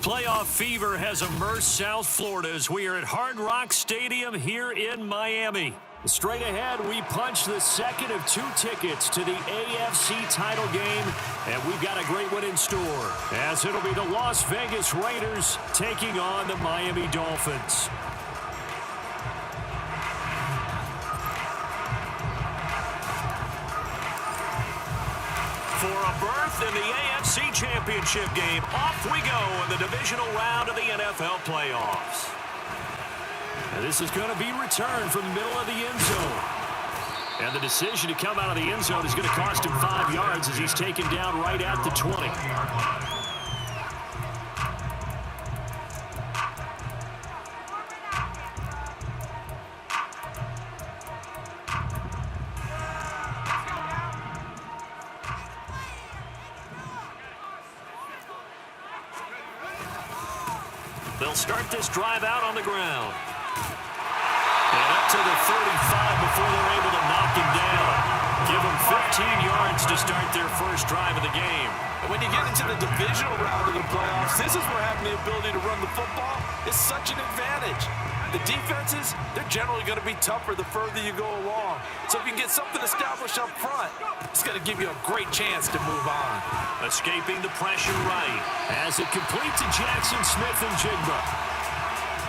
Playoff fever has immersed South Florida as we are at Hard Rock Stadium here in Miami. Straight ahead, we punch the second of 2 tickets to the AFC title game, and we've got a great one in store, as it'll be the Las Vegas Raiders taking on the Miami Dolphins. For a berth in the AFC Championship game, off we go in the divisional round of the NFL playoffs. And this is going to be returned from the middle of the end zone. And the decision to come out of the end zone is going to cost him 5 yards as he's taken down right at the 20. They'll start this drive out on the ground. And up to the 35 before they're able to knock him down. Give them 15 yards to start their first drive of the game. And when you get into the divisional round of the playoffs, this is where having the ability to run the football is such an advantage. The defenses, they're generally going to be tougher the further you go along. So if you can get something established up front, it's going to give you a great chance to move on. Escaping the pressure right as it completes to Jackson Smith and Jigba.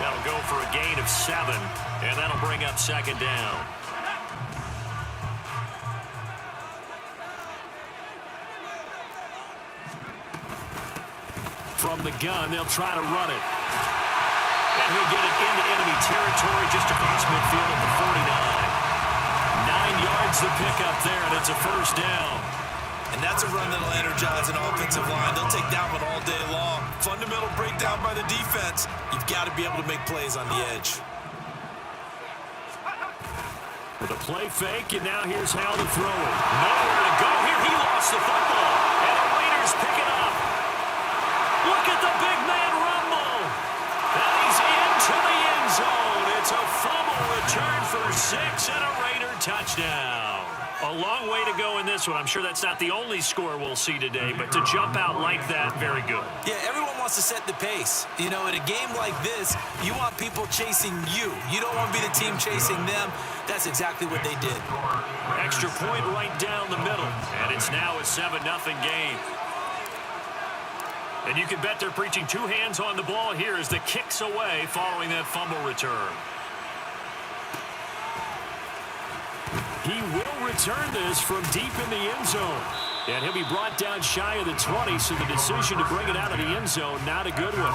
That'll go for a gain of 7, and that'll bring up second down. From the gun, they'll try to run it. And he'll get it into enemy territory just across midfield at the 49. 9 yards to pick up there, and it's a first down. And that's a run that'll energize an offensive line. They'll take that one all day long. Fundamental breakdown by the defense. You've got to be able to make plays on the edge. With a play fake, and now here's how to throw it. Nowhere to go here. He lost the football, and the Raiders pick it up. Look at the big man rumble. And he's into the end zone. It's a fumble return for 6 and a Raider touchdown. A long way to go in this one. I'm sure that's not the only score we'll see today, but to jump out like that, very good. Yeah, everyone wants to set the pace. You know, in a game like this, you want people chasing you. You don't want to be the team chasing them. That's exactly what they did. Extra point right down the middle, and it's now a 7-0 game. And you can bet they're preaching 2 hands on the ball here as the kick's away following that fumble return. He will return this from deep in the end zone. And he'll be brought down shy of the 20, so the decision to bring it out of the end zone, not a good one.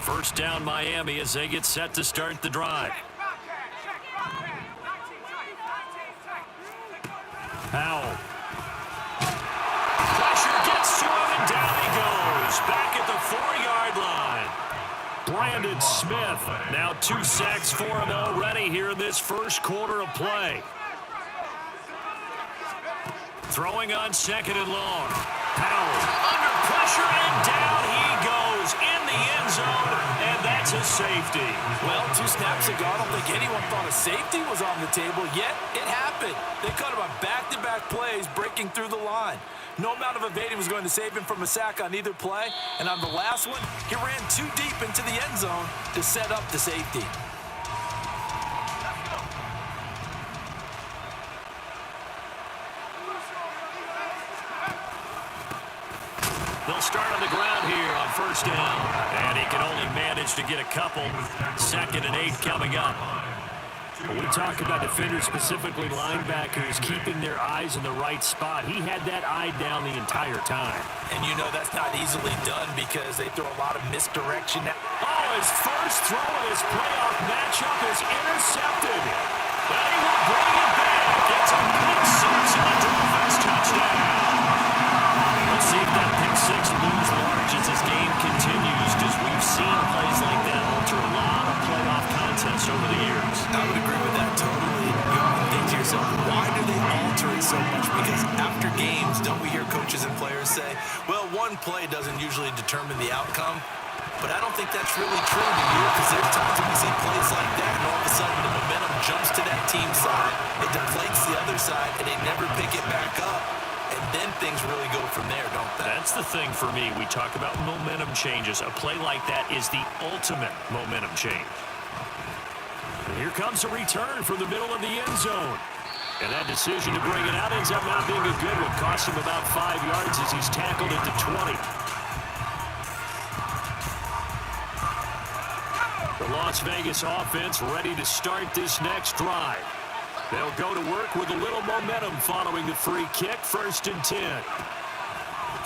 First down Miami as they get set to start the drive. Powell. Pressure gets to him, and down he goes. Back at the 4-yard line. Brandon Smith. Now 2 sacks for him already here in this first quarter of play. Throwing on 2nd and long. Powell under pressure, and down he goes in the end zone, and that's a safety. Well, 2 snaps ago, I don't think anyone thought a safety was on the table, yet it happened. They cut him on back-to-back plays, breaking through the line. No amount of evading was going to save him from a sack on either play, and on the last one, he ran too deep into the end zone to set up the safety. They'll start on the ground here on first down. And he can only manage to get a couple. 2nd and 8 coming up. When we talk about defenders, specifically linebackers, keeping their eyes in the right spot, he had that eye down the entire time. And you know that's not easily done because they throw a lot of misdirection. Oh, his first throw of this playoff matchup is intercepted. And he will bring it back. It's a pick 6 and a Dolphins touchdown. We'll see if that pick 6 looms large as this game continues, because we've seen plays like that alter a lot of playoff contests over the years. I would agree with that totally. You have to think to yourself, why do they alter it so much? Because after games, don't we hear coaches and players say, well, one play doesn't usually determine the outcome? But I don't think that's really true to you, because there's times when we see plays like that, and all of a sudden the momentum jumps to that team side, it deflates the other side, and they never pick it back up. And then things really go from there, don't they? That's the thing for me. We talk about momentum changes. A play like that is the ultimate momentum change. And here comes a return from the middle of the end zone. And that decision to bring it out ends up not being a good one. Cost him about 5 yards as he's tackled at the 20. The Las Vegas offense ready to start this next drive. They'll go to work with a little momentum following the free kick, 1st and 10.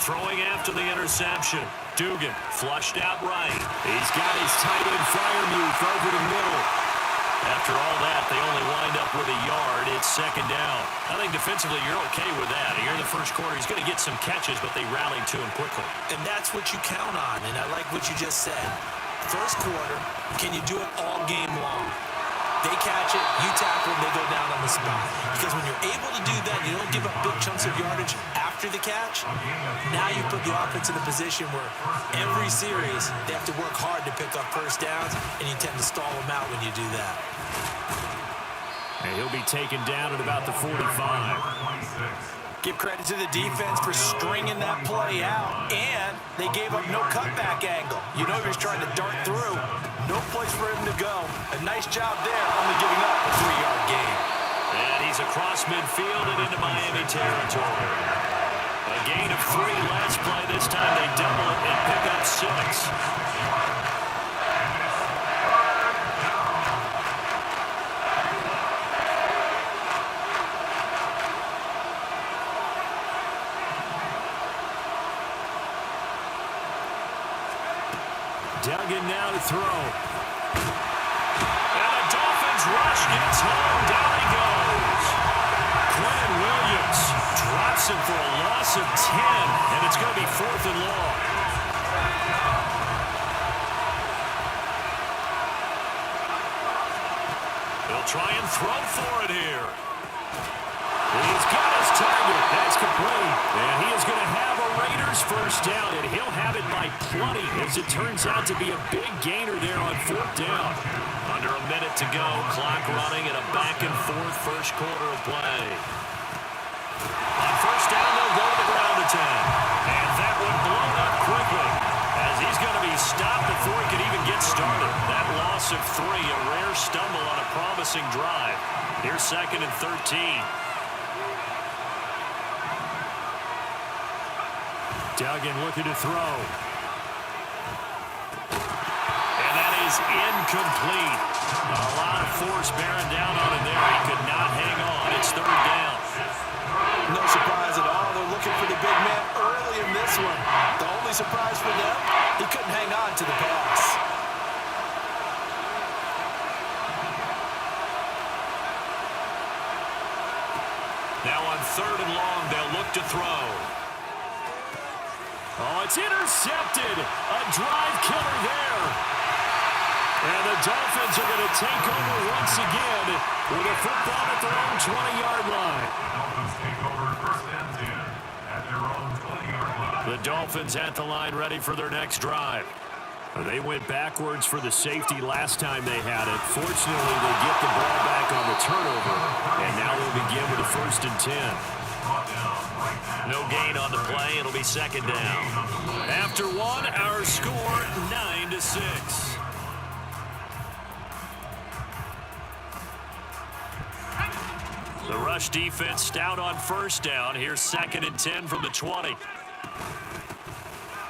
Throwing after the interception. Dugan flushed out right. He's got his tight end Freiermuth over the middle. After all that, they only wind up with a yard. It's 2nd down. I think defensively you're okay with that. Here in the first quarter, he's going to get some catches, but they rallied to him quickly. And that's what you count on, and I like what you just said. First quarter, can you do it all game long? They catch it, you tackle them, they go down on the spot. Because when you're able to do that, you don't give up big chunks of yardage after the catch. Now you put the offense in a position where every series they have to work hard to pick up first downs, and you tend to stall them out when you do that. And he'll be taken down at about the 45. Give credit to the defense for stringing that play out, and they gave up no cutback angle. You know he was trying to dart through. No place for him to go. A nice job there, only giving up a 3-yard gain. And he's across midfield and into Miami territory. A gain of 3 last play. This time they double it and pick up 6. Duggan now to throw. And the Dolphins rush gets home. Down he goes. Quinn Williams drops him for a loss of 10. And it's going to be 4th and long. They'll try and throw for it here. He's got his target. That's complete. And he is going to have a Raiders first down, and he'll have it by plenty as it turns out to be a big gainer there on 4th down. Under a minute to go. Clock running and a back-and-forth first quarter of play. On 1st down, they'll go to the ground attack. And that one blown up quickly as he's going to be stopped before he can even get started. That loss of 3, a rare stumble on a promising drive. Here's 2nd and 13. Duggan looking to throw. And that is incomplete. A lot of force bearing down on him there. He could not hang on. It's 3rd down. No surprise at all. They're looking for the big man early in this one. The only surprise for them, he couldn't hang on to the pass. Now on 3rd and long, they'll look to throw. Oh, it's intercepted. A drive killer there. And the Dolphins are going to take over once again with a football at their own 20-yard line. The Dolphins at the line ready for their next drive. They went backwards for the safety last time they had it. Fortunately, they get the ball back on the turnover. And now they'll begin with a 1st and 10. No gain on the play. It'll be 2nd down. After 1, our score 9-6. The rush defense stout on 1st down. Here's 2nd and 10 from the 20.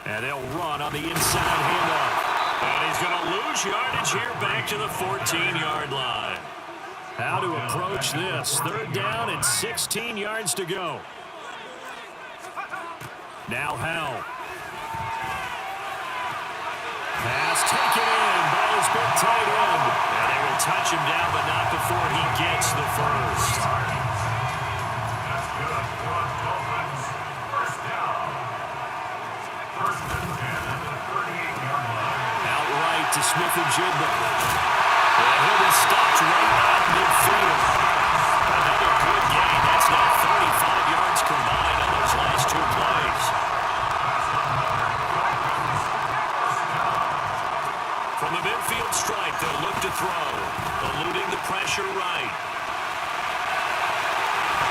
And they'll run on the inside handoff. And he's going to lose yardage here back to the 14-yard line. How to approach this? 3rd down and 16 yards to go. Now Howell. Pass taken in by his big tight end. And they will touch him down, but not before he gets the first. Outright to Smith-Njigba. And he'll be stopped right at midfield. Another good gain. That's now 35 yards combined on those last 2 plays. From the midfield stripe, they'll look to throw. eluding the pressure right.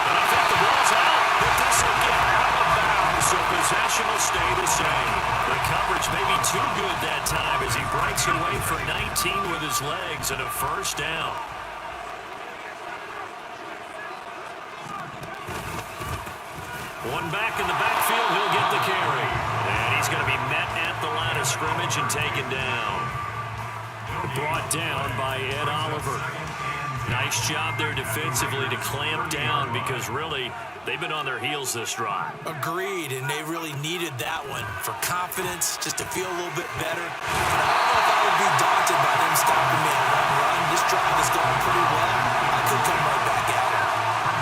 And I think the ball's out, but this will get out of bounds, so possession will stay the same. The coverage may be too good that time as he breaks away for 19 with his legs and a first down. One back in the backfield, he'll get the carry. And he's going to be met at the line of scrimmage and taken down. Brought down by Ed Oliver. Nice job there defensively to clamp down because really they've been on their heels this drive. Agreed, and they really needed that one for confidence, just to feel a little bit better. And I don't know if I would be daunted by them stopping me on one run. This drive is going pretty well. I could come right back at it.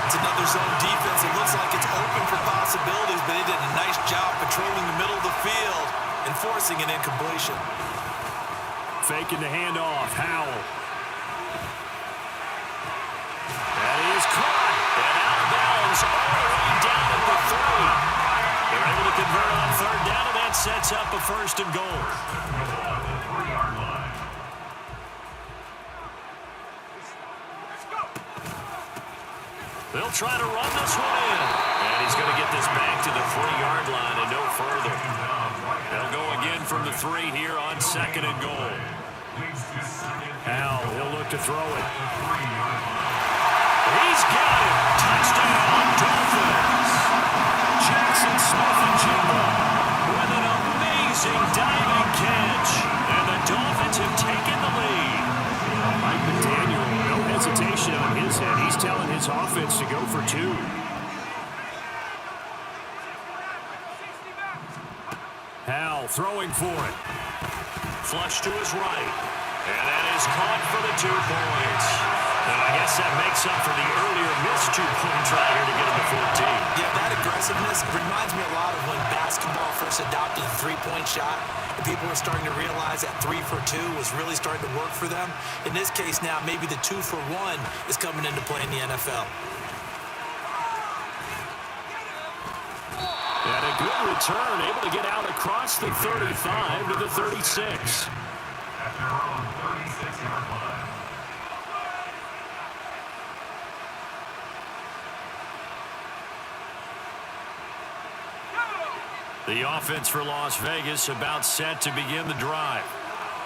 It's another zone defense. It looks like it's open for possibilities, but they did a nice job patrolling the middle of the field and forcing an incompletion. Faking the handoff, Howell. That is caught and out of bounds all the way down at the 3. They're able to convert on third down, and that sets up a first and goal. They'll try to run this one in. And he's going to get this back to the 3-yard line and no further. They'll go again from the 3 here on second and goal. Howell, he'll look to throw it. He's got it. Touchdown, Dolphins. Jackson Smith-Njigba with an amazing diving catch. And the Dolphins have taken the lead. Mike McDaniel, no hesitation on his end. He's telling his offense to go for 2. Howell throwing for it. Flush to his right. And that is caught for the 2 points. And I guess that makes up for the earlier missed 2-point try here to get him to 14. Yeah, that aggressiveness reminds me a lot of when basketball first adopted the 3-point shot. And people were starting to realize that 3 for 2 was really starting to work for them. In this case now, maybe the 2 for 1 is coming into play in the NFL. And a good return, able to get out across the 35 to the 36. The offense for Las Vegas about set to begin the drive.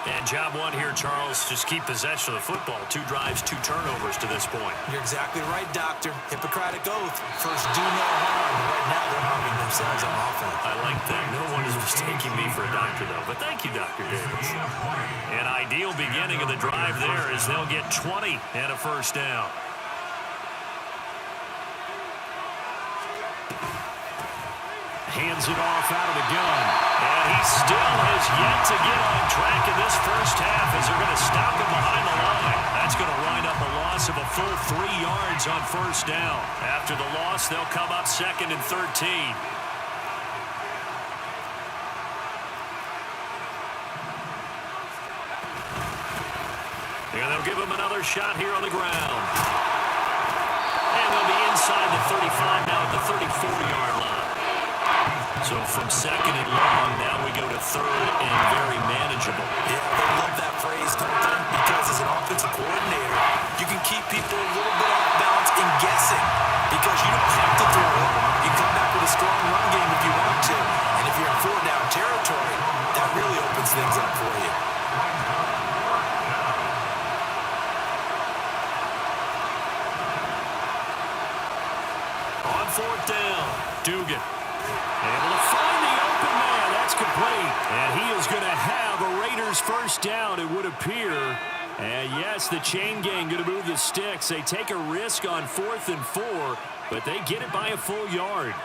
And job one here, Charles, just keep possession of the football. 2 drives, 2 turnovers to this point. You're exactly right, Doctor. Hippocratic oath. First, do no harm. Right now, they're harming themselves on offense. I like that. No one is mistaking me for a doctor, though. But thank you, Dr. Davis. An ideal beginning of the drive there as they'll get 20 and a first down. Hands it off out of the gun. And he still has yet to get on track in this first half as they're going to stop him behind the line. That's going to wind up a loss of a full 3 yards on first down. After the loss, they'll come up second and 13. And they'll give him another shot here on the ground. And they'll be inside the 35 now at the 34-yard line. So from second and long, now we go to third and very manageable. Yeah, they love that phrase, don't they? Because as an offensive coordinator, you can keep people a little bit off balance and guessing because you don't have to throw it. You come back with a strong run game if you want to. And if you're in 4-down territory, that really opens things up for you. On 4th down, Dugan. Able to find the open man. That's complete. And he is going to have a Raiders first down, it would appear. And yes, the chain gang going to move the sticks. They take a risk on 4th and 4, but they get it by a full yard.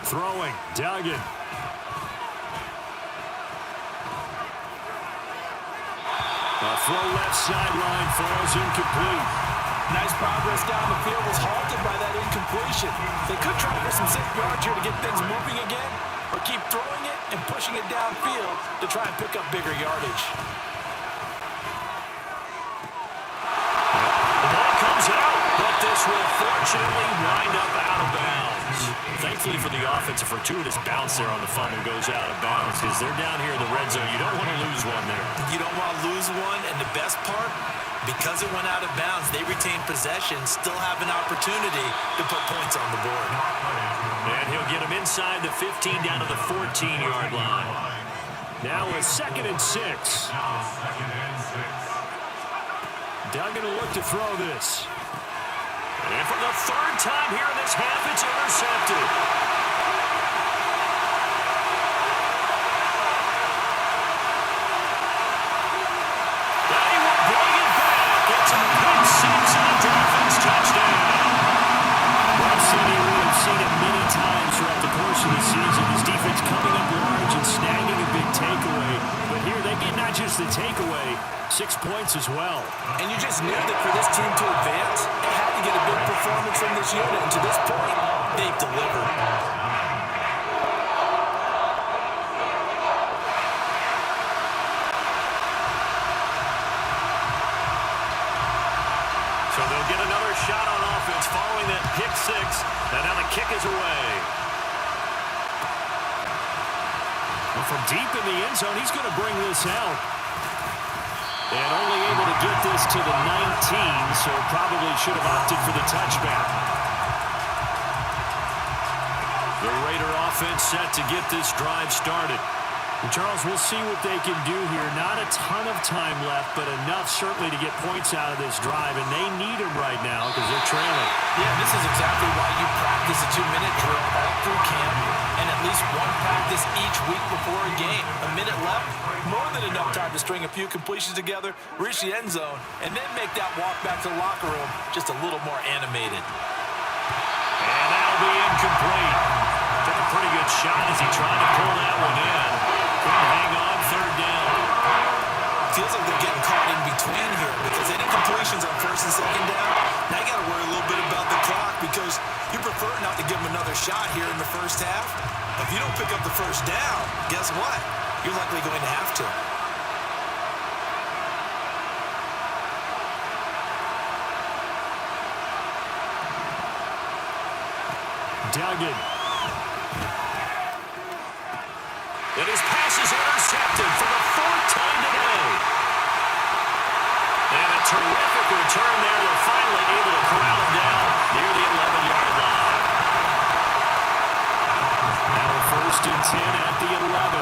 Throwing, Duggan. A throw left sideline falls incomplete. Nice progress down the field was halted by that incompletion. They could try for some safe yards here to get things moving again, or keep throwing it and pushing it downfield to try and pick up bigger yardage. The ball comes out, but this will fortunately wind up out of bounds. thankfully for the offense, a fortuitous bounce there on the fumble goes out of bounds because they're down here in the red zone. You don't want to lose one there. You don't want to lose one, and the best part, because it went out of bounds, they retain possession, still have an opportunity to put points on the board. And he'll get him inside the 15 down to the 14-yard line. Now a 2nd and 6. Duggan will look to throw this. And for the 3rd time here in this half, it's intercepted. They will bring it back. It's a pick 6 on a Dolphins touchdown. Well, Cindy, we have seen it many times throughout the course of the season. This defense coming up large and snagging a big takeaway. But here they get not just the takeaway, 6 points as well. And you just knew that for this team to advance, they had to get a big performance from this unit. And to this point, they've delivered. So they'll get another shot on offense following that pick 6. And now the kick is away. Well, from deep in the end zone, he's going to bring this out. And only able to get this to the 19, so probably should have opted for the touchback. The Raider offense set to get this drive started. And Charles, we'll see what they can do here. Not a ton of time left, but enough certainly to get points out of this drive, and they need them right now because they're trailing. Yeah, this is exactly why you practice a 2-minute drill all through camp and at least one practice each week before a game. A minute left, more than enough time to string a few completions together, reach the end zone, and then make that walk back to the locker room just a little more animated. And that'll be incomplete. Took a pretty good shot as he tried to pull that one in. Couldn't hang on, 3rd down. Feels like they're getting caught in between here because any completions on 1st and 2nd down, now you got to worry a little bit about the clock because you prefer not to give them another shot here in the 1st half. If you don't pick up the 1st down, guess what? You're likely going to have to. Duggan. And his pass is intercepted for the 4th time today. And a terrific return there. They're finally able to corral him down near the 11-yard line. Now 1st and 10 at the 11.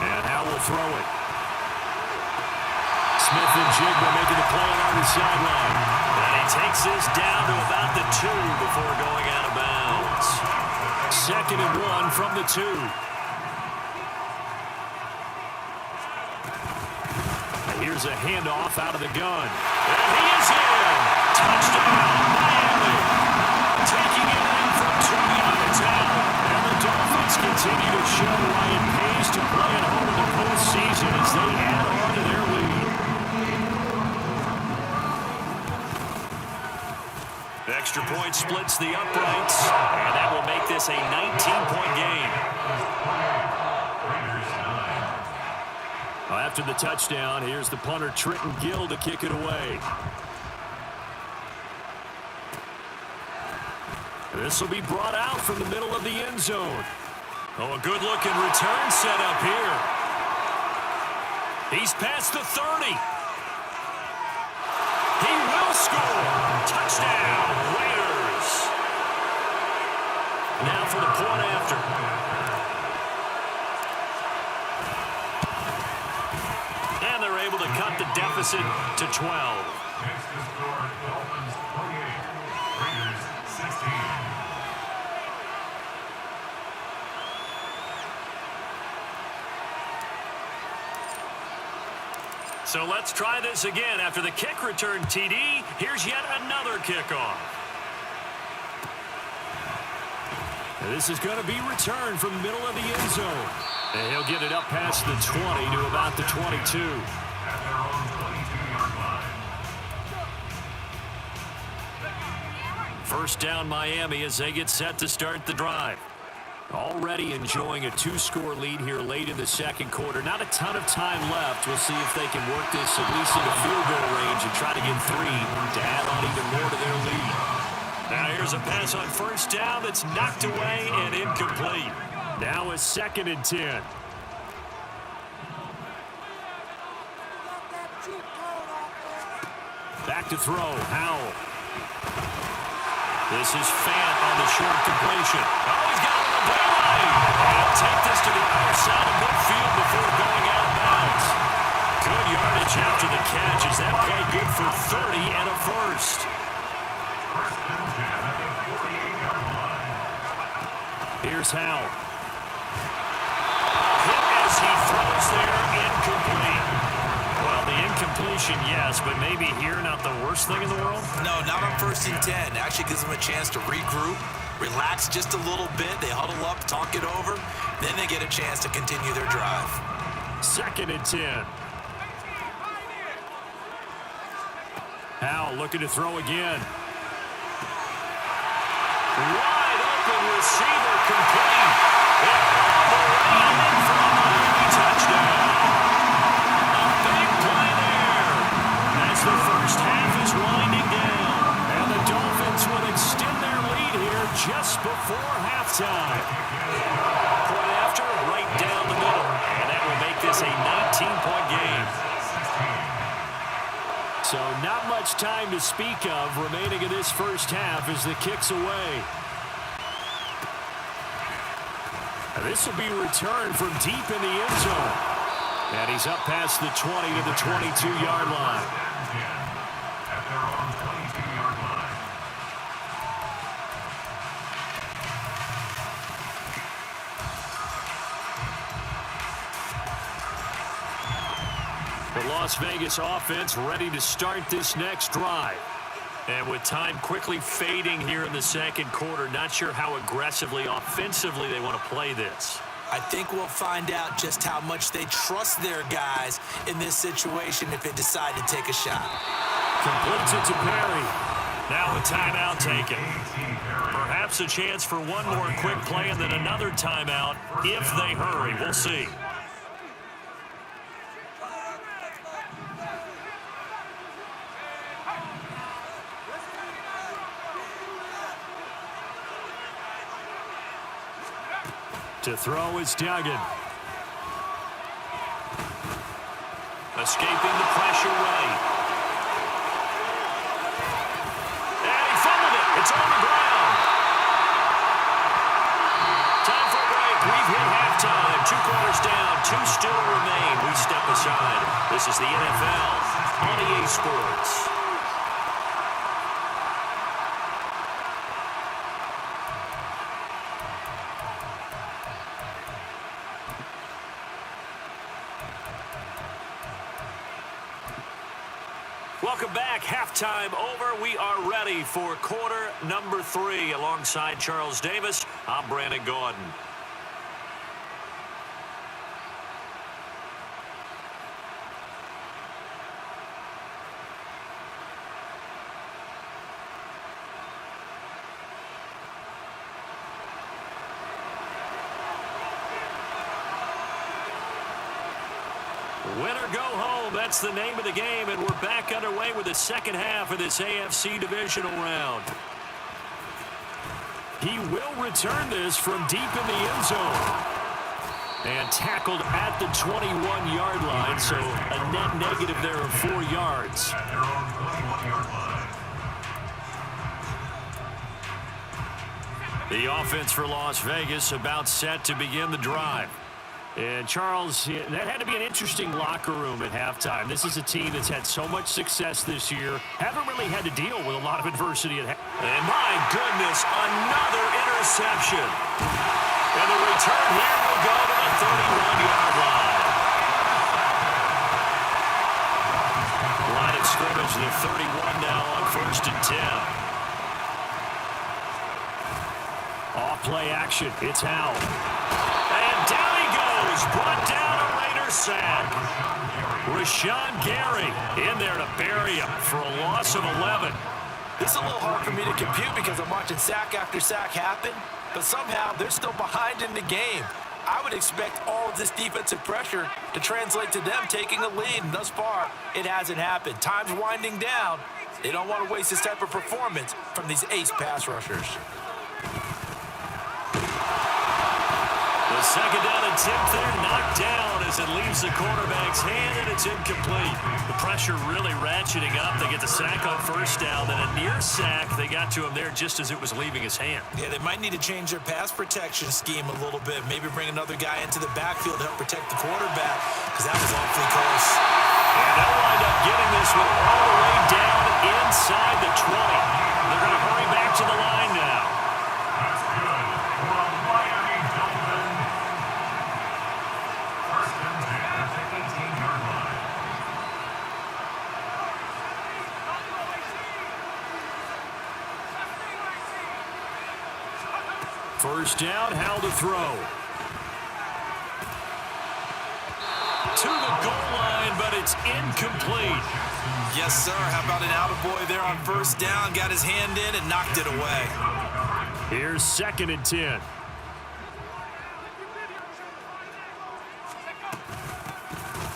And Howe will throw it. Smith and Jigba making the play along the sideline. And he takes this down to about the 2 before going out of bounds. 2nd and 1 from the 2. Here's a handoff out of the gun. And he is in. Touchdown, Miami. Taking it in from 2 yards out. And the Dolphins continue to show why it pays to play at home in the postseason as they add on to their lead. The extra point splits the uprights, and that will make this a 19-point game. After the touchdown, here's the punter Trenton Gill to kick it away. This will be brought out from the middle of the end zone. Oh, a good-looking return set up here. He's past the 30. He will score. Touchdown, Raiders. Now for the point after. And they're able to cut the deficit to 12. Next to score, Dolphins 28, Raiders 16. So let's try this again. After the kick return TD, here's yet another kickoff. And this is going to be returned from the middle of the end zone. And he'll get it up past the 20 to about the 22. At their own 22-yard line. First down Miami as they get set to start the drive. Already enjoying a 2-score lead here late in the second quarter. Not a ton of time left. We'll see if they can work this at least into field goal range and try to get 3 to add on even more to their lead. Now here's a pass on first down that's knocked away and incomplete. Now a 2nd and 10. Back to throw, Howell. This is Fant on the short completion. Oh, he's got a little play. And take this to the other side of midfield before going out of bounds. Good yardage after the catch. Is that play good for 30 and a first? Here's Howell. Hit as he throws there, incomplete. Well, the incompletion, yes, but maybe here not the worst thing in the world? No, not on 1st and 10. Actually gives them a chance to regroup, relax just a little bit. They huddle up, talk it over. Then they get a chance to continue their drive. 2nd and 10. Howell looking to throw again. Wide open receiver, complete. And all the way in for a Miami touchdown. A big play there. As the first half is winding down. And the Dolphins will extend their lead here just before halftime. Point after, right down the middle. And that will make this a 19-point game. So not much time to speak of remaining in this first half as the kick's away. And this will be returned from deep in the end zone. And he's up past the 20 to the 22-yard line. At their own 22-yard line. The Las Vegas offense ready to start this next drive. And with time quickly fading here in the second quarter, not sure how aggressively, offensively they want to play this. I think we'll find out just how much they trust their guys in this situation if they decide to take a shot. Completes it to Perry. Now a timeout taken. Perhaps a chance for one more quick play and then another timeout if they hurry. We'll see. To throw is Duggan. Escaping the pressure right. And he fumbled it. It's on the ground. Time for a break. We've hit halftime. 2 quarters down. 2 still remain. We step aside. This is the NFL on EA Sports. Welcome back. Halftime over. We are ready for quarter number 3. Alongside Charles Davis, I'm Brandon Gordon. Win or go home, that's the name of the game, and we're back underway with the second half of this AFC divisional round. He will return this from deep in the end zone. And tackled at the 21-yard line, so a net negative there of 4 yards. At their own 21-yard line. The offense for Las Vegas about set to begin the drive. And, Charles, that had to be an interesting locker room at halftime. This is a team that's had so much success this year. Haven't really had to deal with a lot of adversity at halftime. And, my goodness, another interception. And the return here will go to the 31-yard line. Line of scrimmage, the 31 now on 1st and 10. Off play action. It's Howell. And down he goes. Brought down a Raider sack. Rashawn Gary in there to bury him for a loss of 11. This is a little hard for me to compute because I'm watching sack after sack happen, but somehow they're still behind in the game. I would expect all of this defensive pressure to translate to them taking a lead, and thus far, it hasn't happened. Time's winding down, They don't want to waste this type of performance from these ace pass rushers. The second down attempt there knocked down as it leaves the quarterback's hand, and it's incomplete. The pressure really ratcheting up. They get the sack on first down, then a near sack. They got to him there just as it was leaving his hand. Yeah, they might need to change their pass protection scheme a little bit. Maybe bring another guy into the backfield to help protect the quarterback, because that was awfully close. And they'll wind up getting this one all the way down inside the 20. They're going to hurry back to the line now. That's good for a Miami Dolphin. First and 10 at the 18-yard line. First down, Howell to throw. To the goal line, but it's incomplete. Yes, sir. How about an attaboy there on first down? Got his hand in and knocked it away. Here's second and 10.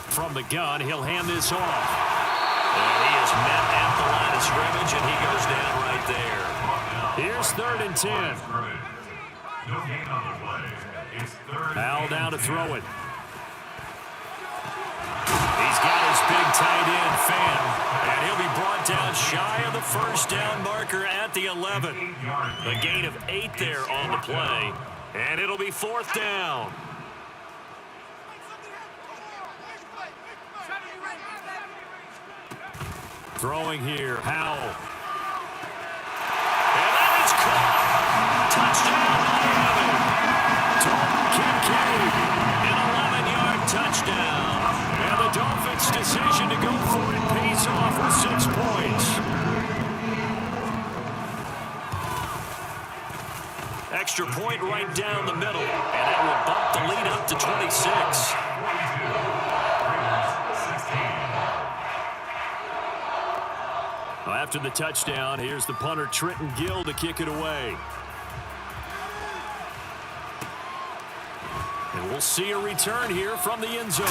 From the gun, he'll hand this off. And he is met at the line of scrimmage, and he goes down right there. Here's third and 10. No gain on the play. It's third. Howell down to throw it. He's got his big tight end, Fan, and he'll be brought down shy of the first down marker at the 11. A gain of 8 there on the play, and it'll be fourth down. Throwing here, Howell. And that is caught. Touchdown, Miami. Dalton Kincaid, an 11-yard touchdown. And the Dolphins' decision to go for it pays off with 6 points. Extra point right down the middle, and that will bump the lead up to 26. Well, after the touchdown, here's the punter Trenton Gill to kick it away. And we'll see a return here from the end zone.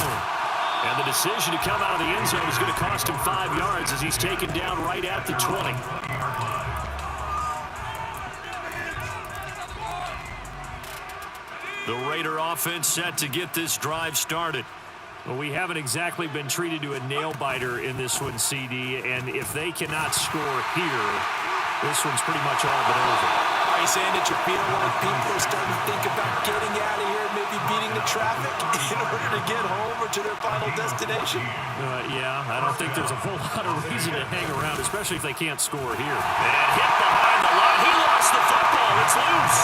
And the decision to come out of the end zone is going to cost him 5 yards as he's taken down right at the 20. The Raider offense set to get this drive started. Well, we haven't exactly been treated to a nail-biter in this one, CD, and if they cannot score here, this one's pretty much all but over. Are you saying that you feel like people are starting to think about getting out of here and maybe beating the traffic in order to get home or to their final destination? Yeah, I don't think there's a whole lot of reason to hang around, especially if they can't score here. And hit behind the line. He lost the football. It's loose.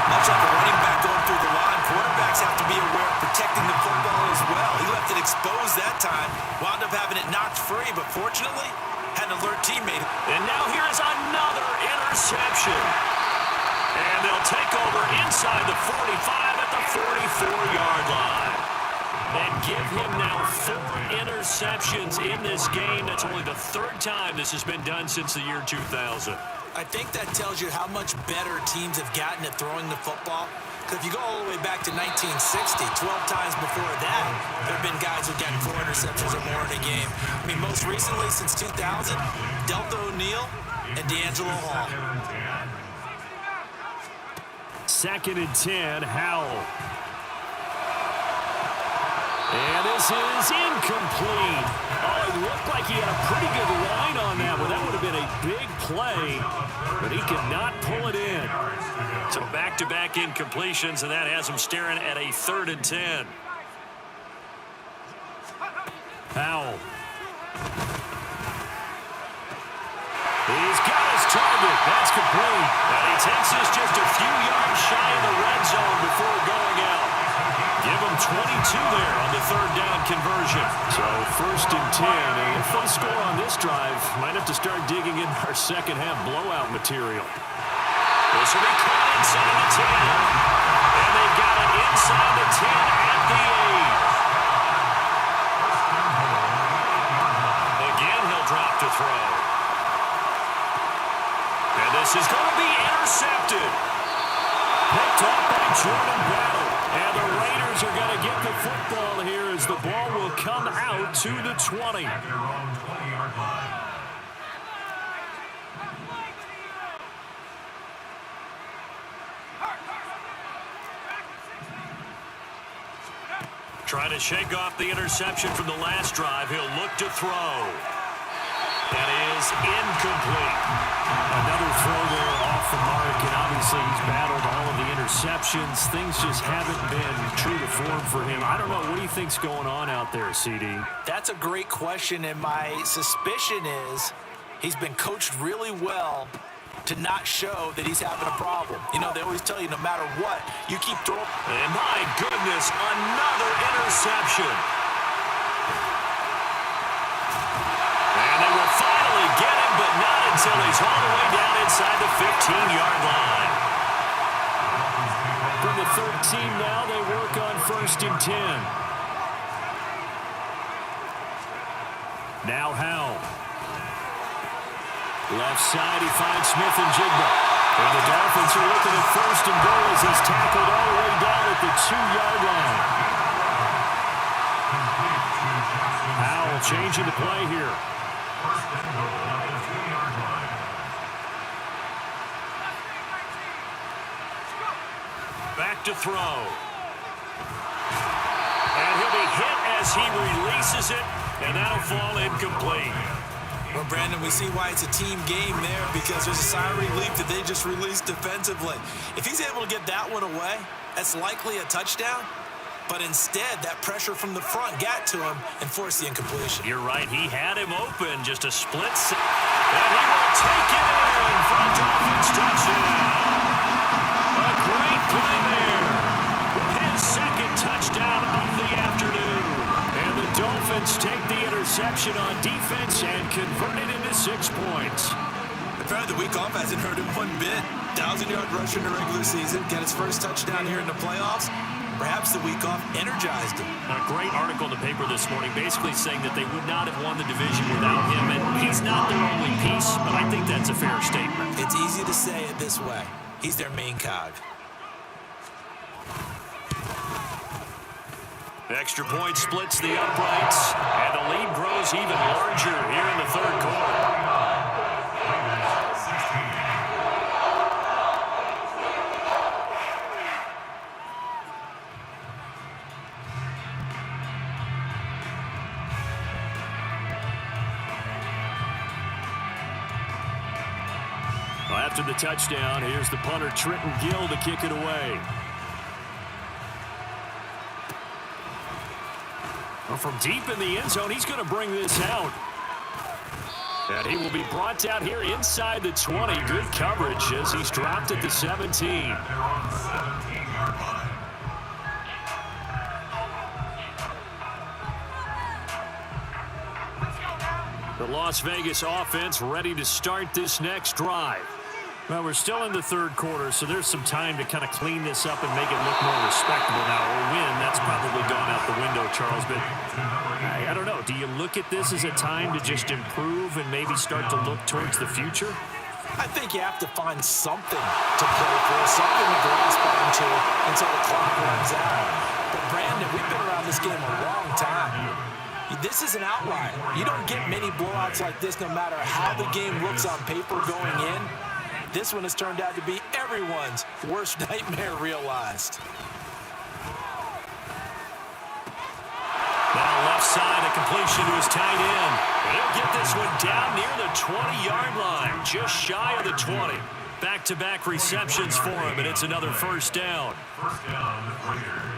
Much like a running back going through the line, quarterbacks have to be aware of protecting the football as well. He left it exposed that time, wound up having it knocked free, but fortunately, had an alert teammate. And now here is another interception. And they'll take over inside the 45 at the 44-yard line. And give him now 4 interceptions in this game. That's only the 3rd time this has been done since the year 2000. I think that tells you how much better teams have gotten at throwing the football. Because if you go all the way back to 1960, 12 times before that, there have been guys who've gotten 4 interceptions or more in a game. I mean, most recently, since 2000, Delta O'Neal and D'Angelo Hall. Second and 10, Howell. And this is incomplete. Oh, it looked like he had a pretty good line on that one. That would have been a big play, but he could not pull it in. So back-to-back incompletions, and that has him staring at a 3rd and 10. Howell. He's got his target. That's complete. And he takes this just a few yards shy of the red zone before going out. Give him 22 there on the 3rd down conversion. So 1st and 10. And if they score on this drive, might have to start digging in our second half blowout material. This will be caught inside the 10. And they've got it inside the 10 at the 8. Again, he'll drop to throw. And this is going to be intercepted. Picked off by Jordan Battle. And the Raiders are going to get the football here as the ball will come out to the 20. Trying to shake off the interception from the last drive. He'll look to throw. That is incomplete. Another throw there off the mark, and obviously he's battled all of the interceptions. Things just haven't been true to form for him. I don't know. What do you think's going on out there, CD? That's a great question, and my suspicion is he's been coached really well to not show that he's having a problem. You know, they always tell you no matter what, you keep throwing. And my goodness, another interception. And they will finally get him, but not until he's all the way down inside the 15-yard line. From the 13 now, they work on 1st and 10. Now Howell. Left side, he finds Smith and Jigba. And the Dolphins are looking at 1st and goal as he's tackled all the way down at the 2-yard line. Howell changing the play here. Back to throw. And he'll be hit as he releases it, and that'll fall incomplete. Well, Brandon, we see why it's a team game there, because there's a sigh of relief that they just released defensively. If he's able to get that one away, that's likely a touchdown. But instead, that pressure from the front got to him and forced the incompletion. You're right. He had him open. Just a split second. And he will take it in for a Dolphins touchdown. A great play there. His second touchdown of the afternoon. And the Dolphins take the interception on defense and convert it into 6 points. Apparently the week off hasn't hurt him one bit. 1,000-yard rusher in the regular season. Got his first touchdown here in the playoffs. Perhaps the week off energized him. A great article in the paper this morning basically saying that they would not have won the division without him. And he's not their only piece, but I think that's a fair statement. It's easy to say it this way. He's their main cog. Extra point splits the uprights, and the lead grows even larger here in the third quarter. After the touchdown, here's the punter, Trenton Gill, to kick it away. Well, from deep in the end zone, he's going to bring this out. And he will be brought down here inside the 20. Good coverage as he's dropped at the 17. They're on the 17-yard line. The Las Vegas offense ready to start this next drive. Well, we're still in the third quarter, so there's some time to kind of clean this up and make it look more respectable now. Or win, that's probably gone out the window, Charles. But I don't know. Do you look at this as a time to just improve and maybe start to look towards the future? I think you have to find something to play for, something to grasp onto until the clock runs out. But, Brandon, we've been around this game a long time. This is an outlier. You don't get many blowouts like this no matter how the game looks on paper going in. This one has turned out to be everyone's worst nightmare realized. Now left side, a completion to his tight end. He'll get this one down near the 20-yard line, just shy of the 20. Back-to-back receptions for him, and it's another first down. First down, Raiders.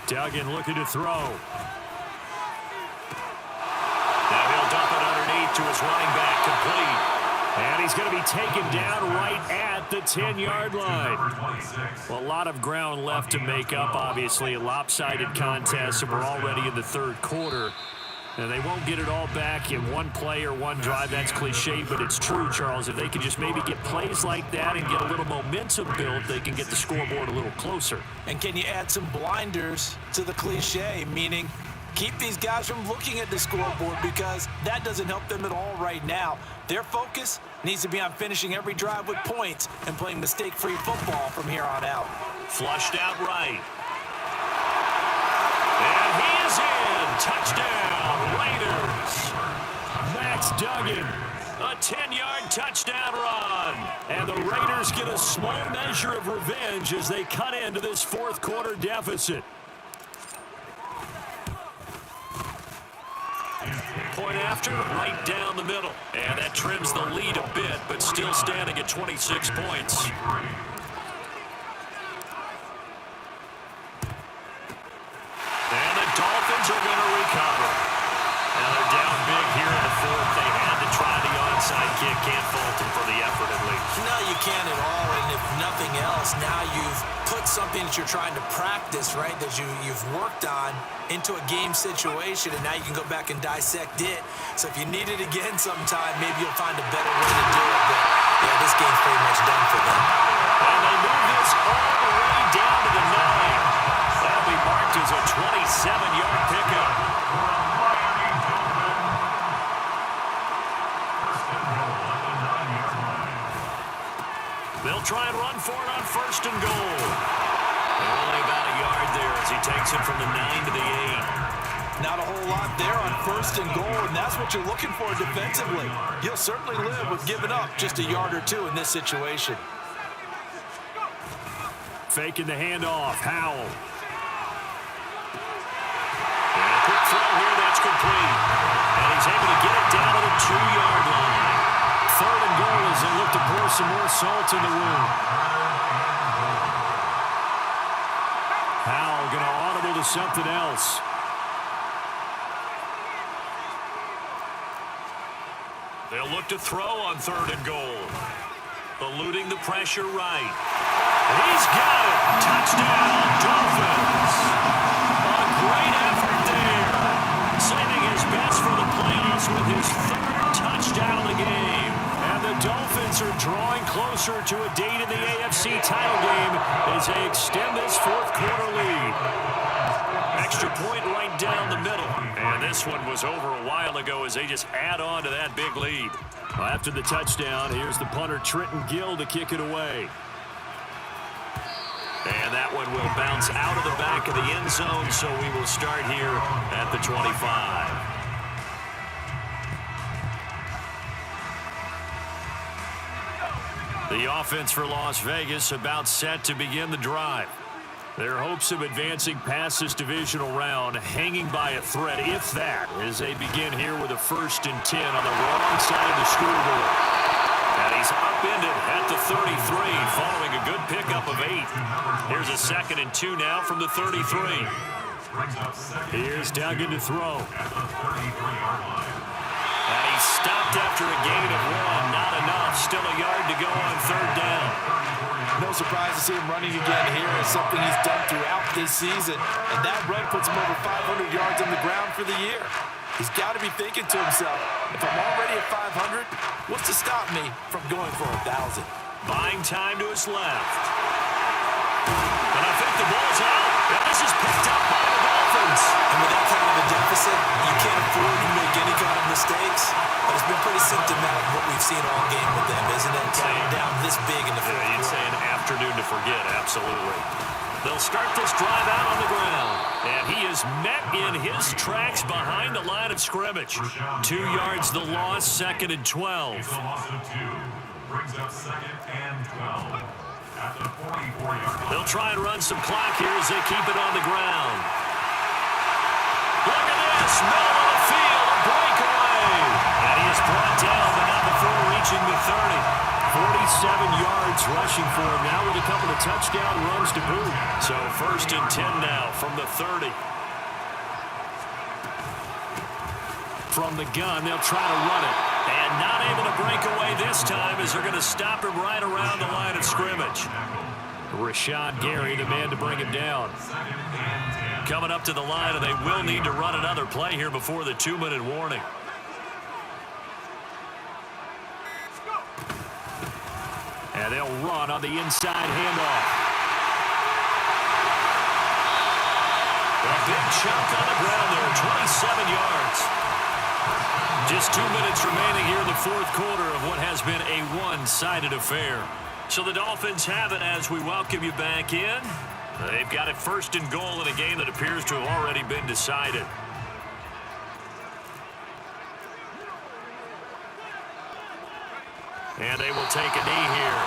Duggan looking to throw. Now he'll dump it underneath to his running back, complete. And he's going to be taken down right at the 10-yard line. Well, a lot of ground left to make up, obviously. A lopsided contest, and we're already in the third quarter. And they won't get it all back in one play or one drive. That's cliche, but it's true, Charles. If they can just maybe get plays like that and get a little momentum built, they can get the scoreboard a little closer. And can you add some blinders to the cliche, meaning keep these guys from looking at the scoreboard, because that doesn't help them at all right now. Their focus needs to be on finishing every drive with points and playing mistake-free football from here on out. Flushed out right. And he is in. Touchdown. It's Duggan. A 10-yard touchdown run. And the Raiders get a small measure of revenge as they cut into this fourth quarter deficit. Point after, right down the middle. And that trims the lead a bit, but still standing at 26 points. And the Dolphins are going to recover. Now they're down big here in the fourth. They had to try the onside kick. Can't fault them for the effort, at least. No, you can't at all. And if nothing else, now you've put something that you're trying to practice, right, that you've worked on into a game situation, and now you can go back and dissect it. So if you need it again sometime, maybe you'll find a better way to do it. But, yeah, this game's pretty much done for them. And they move this all the way down to the 9. That'll be marked as a 27-yard pickup. They'll try and run for it on first and goal. Only about a yard there as he takes it from the 9 to the 8. Not a whole lot there on first and goal, and that's what you're looking for defensively. You'll certainly live with giving up just a yard or two in this situation. Faking the handoff. Howell. And a quick throw here. That's complete. And he's able to get it down to the 2-yard line. Third and goal as they look to pour some more salt in the wound. Howell going to audible to something else. They'll look to throw on third and goal. Eluding the pressure right. He's got it. Touchdown, Dolphins. A great effort there. Saving his best for the playoffs with his third touchdown of the game. And the Dolphins are drawing closer to a date in the AFC title game as they extend this fourth quarter lead. Extra point right down the middle. And this one was over a while ago as they just add on to that big lead. Well, after the touchdown, here's the punter Trenton Gill to kick it away. And that one will bounce out of the back of the end zone, so we will start here at the 25. The offense for Las Vegas about set to begin the drive. Their hopes of advancing past this divisional round hanging by a thread, if that, as they begin here with a 1st and 10 on the wrong side of the scoreboard. And he's upended at the 33 following a good pickup of 8. Here's a 2nd and 2 now from the 33. Here's Duggan to throw. And he's stopped after a gain of 1. Not enough. Still a yard to go on 3rd down. No surprise to see him running again here. It's something he's done throughout this season. And that run puts him over 500 yards on the ground for the year. He's got to be thinking to himself, if I'm already at 500, what's to stop me from going for 1,000? Buying time to his left. And I think the ball's out. And this is picked up by the Dolphins. And with that kind of a deficit, you can't afford to make any kind of mistakes. But it's been pretty symptomatic of what we've seen all game with them, isn't it? Down this big in the fourth quarter. You'd say an afternoon to forget, absolutely. They'll start this drive out on the ground. And he is met in his tracks behind the line of scrimmage. 2 yards the loss, 2nd and 12. It's a loss of 2. Brings up 2nd and 12. At the 44-yard line. They'll try and run some clock here as they keep it on the ground. Look at this, middle of the field, a breakaway. And he is brought down, but not before reaching the 30. 47 yards rushing for him now with a couple of touchdown runs to boot. So 1st and 10 now from the 30. From the gun, they'll try to run it. And not able to break away this time as they're going to stop him right around the line of scrimmage. Rashad Gary, the man to bring him down. Coming up to the line, and they will need to run another play here before the 2-minute warning. And they'll run on the inside handoff. A big chunk on the ground there, 27 yards. Just 2 minutes remaining here in the fourth quarter of what has been a one-sided affair. So the Dolphins have it as we welcome you back in. They've got it 1st and goal in a game that appears to have already been decided. And they will take a knee here.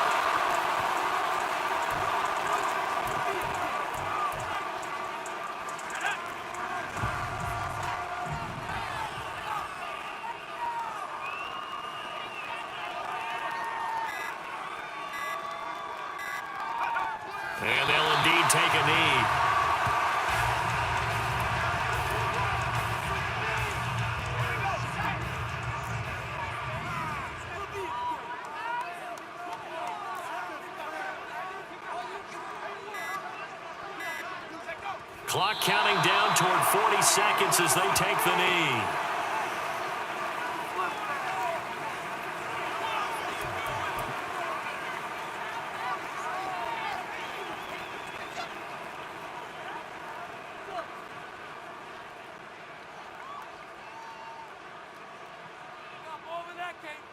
And they'll indeed take a knee. Clock counting down toward 40 seconds as they take the knee. Over that game.